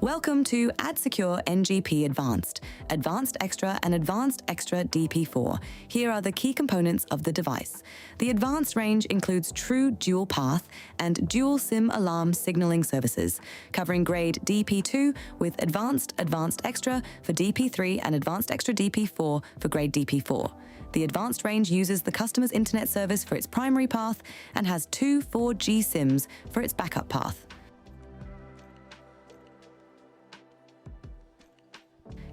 Welcome to AddSecure NGP Advanced Extra and Advanced Extra DP4. Here are the key components of the device. The advanced range includes true dual path and dual SIM alarm signaling services, covering grade DP2 with Advanced Extra for DP3 and Advanced Extra DP4 for grade DP4. The advanced range uses the customer's internet service for its primary path and has two 4G SIMs for its backup path.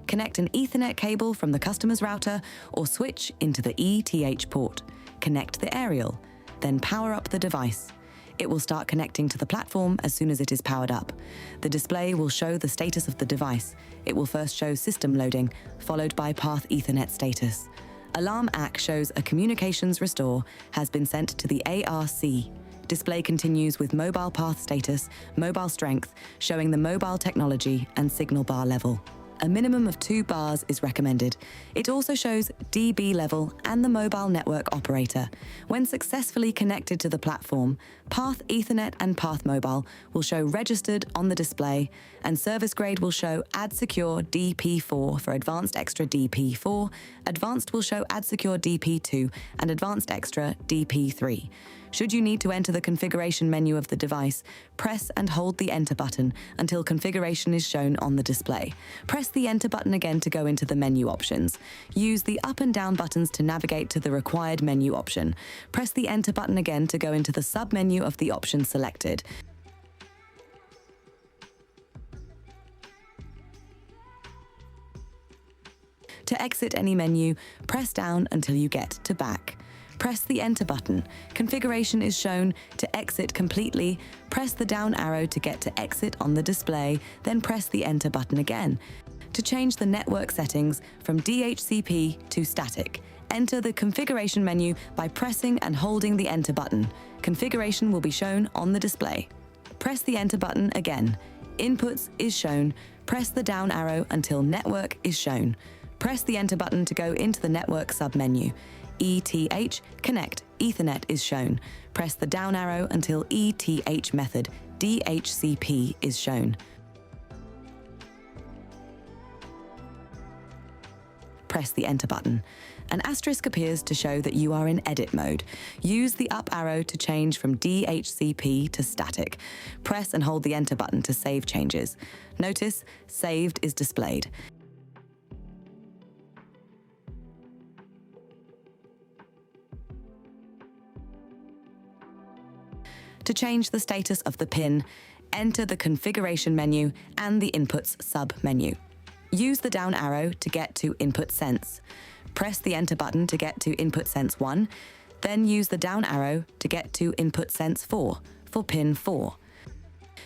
Connect an Ethernet cable from the customer's router or switch into the ETH port. Connect the aerial, then power up the device. It will start connecting to the platform as soon as it is powered up. The display will show the status of the device. It will first show system loading, followed by path Ethernet status. Alarm ACK shows a communications restore has been sent to the ARC. Display continues with mobile path status, mobile strength, showing the mobile technology and signal bar level. A minimum of 2 bars is recommended. It also shows DB level and the mobile network operator. When successfully connected to the platform, Path Ethernet and Path Mobile will show registered on the display, and service grade will show AddSecure DP4 for Advanced Extra DP4, Advanced will show AddSecure DP2, and Advanced Extra DP3. Should you need to enter the configuration menu of the device, press and hold the Enter button until configuration is shown on the display. Press the Enter button again to go into the menu options. Use the up and down buttons to navigate to the required menu option. Press the Enter button again to go into the sub-menu of the option selected. To exit any menu, press down until you get to Back. Press the Enter button. Configuration is shown. To exit completely, press the down arrow to get to exit on the display, then press the Enter button again. To change the network settings from DHCP to static, enter the configuration menu by pressing and holding the Enter button. Configuration will be shown on the display. Press the Enter button again. Inputs is shown. Press the down arrow until network is shown. Press the Enter button to go into the network sub-menu. ETH Connect Ethernet is shown. Press the down arrow until ETH method DHCP is shown. Press the Enter button. An asterisk appears to show that you are in edit mode. Use the up arrow to change from DHCP to static. Press and hold the Enter button to save changes. Notice Saved is displayed. To change the status of the pin, enter the configuration menu and the inputs sub-menu. Use the down arrow to get to Input Sense. Press the Enter button to get to Input Sense 1, then use the down arrow to get to Input Sense 4 for pin 4.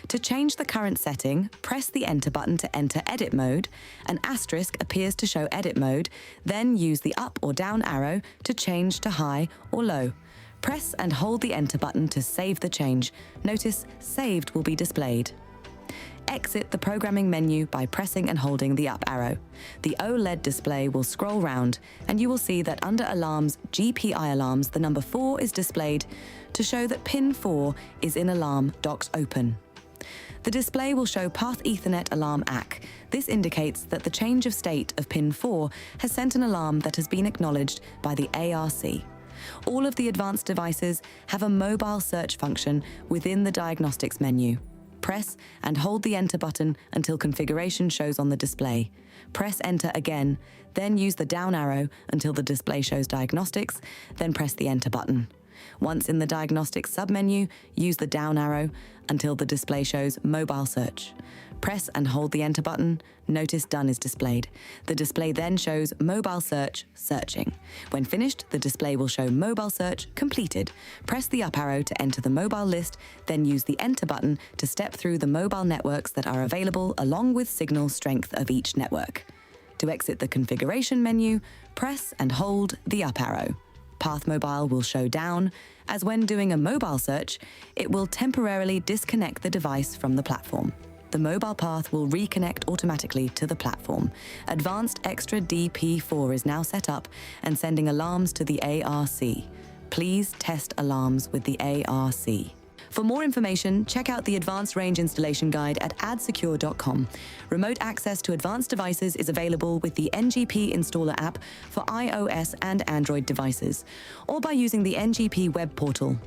To change the current setting, press the Enter button to enter edit mode. An asterisk appears to show edit mode, then use the up or down arrow to change to high or low. Press and hold the Enter button to save the change. Notice Saved will be displayed. Exit the programming menu by pressing and holding the up arrow. The OLED display will scroll round and you will see that under Alarms, GPI Alarms, the number 4 is displayed to show that pin 4 is in alarm docked open. The display will show Path Ethernet Alarm ACK. This indicates that the change of state of pin 4 has sent an alarm that has been acknowledged by the ARC. All of the advanced devices have a mobile search function within the diagnostics menu. Press and hold the Enter button until configuration shows on the display. Press Enter again, then use the down arrow until the display shows diagnostics, then press the Enter button. Once in the diagnostics submenu, use the down arrow until the display shows mobile search. Press and hold the Enter button. Notice Done is displayed. The display then shows mobile search searching. When finished, the display will show mobile search completed. Press the up arrow to enter the mobile list, then use the Enter button to step through the mobile networks that are available along with signal strength of each network. To exit the configuration menu, press and hold the up arrow. Path Mobile will show down, as when doing a mobile search, it will temporarily disconnect the device from the platform. The mobile path will reconnect automatically to the platform. Advanced Extra DP4 is now set up and sending alarms to the ARC. Please test alarms with the ARC. For more information, check out the Advanced Range Installation Guide at AddSecure.com. Remote access to advanced devices is available with the NGP Installer app for iOS and Android devices, or by using the NGP web portal.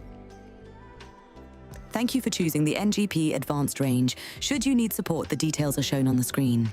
Thank you for choosing the NGP Advanced Range. Should you need support, the details are shown on the screen.